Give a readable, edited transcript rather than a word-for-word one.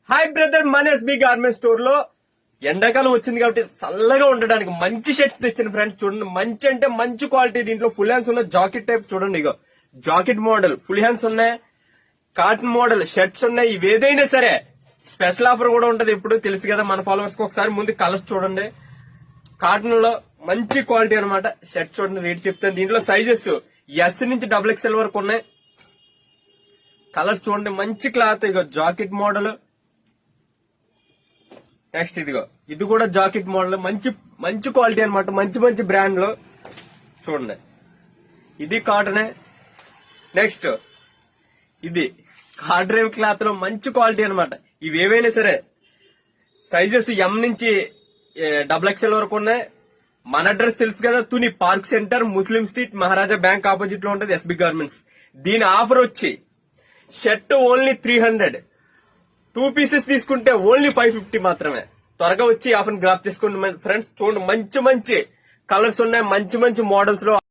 Hi brother, మన SB garment store లో ఎండాకాలం వచ్చింది కాబట్టి చల్లగా ఉండడానికి మంచి షర్ట్స్ తెచ్చిన ఫ్రెండ్స్. చూడండి, మంచి అంటే మంచి క్వాలిటీ. దీంట్లో ఫుల్ హ్యాండ్స్ ఉన్న జాకెట్ టైప్ చూడండి. ఇగో జాకెట్ మోడల్ ఫుల్ హ్యాండ్స్ ఉన్నాయి, కాటన్ మోడల్ షర్ట్స్ ఉన్నాయి. ఇవేదైనా సరే స్పెషల్ ఆఫర్ కూడా ఉంటది. ఇప్పుడు తెలుసు కదా మన ఫాలోవర్స్ కి. ఒకసారి ముందు కలర్స్ చూడండి. కాటన్ లో మంచి క్వాలిటీ అనమాట. షర్ట్ చూడండి, రేట్ చెప్తాను. దీంట్లో సైజెస్ ఎస్ నుంచి XXL వరకు ఉన్నాయి. కలర్స్ చూడండి, మంచి క్లాత్. ఇగో జాకెట్ మోడల్. నెక్స్ట్ ఇదిగో ఇది కూడా జాకెట్ మోడల్, మంచి మంచి క్వాలిటీ అనమాట. మంచి మంచి బ్రాండ్ లో చూడండి. ఇది కాటనే. నెక్స్ట్ ఇది కార్డ్రైవ్ క్లాత్ లో మంచి క్వాలిటీ అనమాట. ఇవి ఏవైనా సరే సైజెస్ ఎం నుంచి XXL వరకు ఉన్నాయి. మన అడ్రస్ తెలుసు కదా, Tuni park centre, Muslim street, Maharaja bank opposite లో ఉంటది ఎస్బీ గార్మెంట్స్. దీని ఆఫర్ వచ్చి షర్ట్ ఓన్లీ 300, 2 పీసెస్ తీసుకుంటే ఓన్లీ 550 మాత్రమే. త్వరగా వచ్చి ఆఫర్ గ్రాప్ చేసుకోండి ఫ్రెండ్స్. చూడండి, మంచి మంచి కలర్స్ ఉన్నాయి, మంచి మంచి మోడల్స్ లో.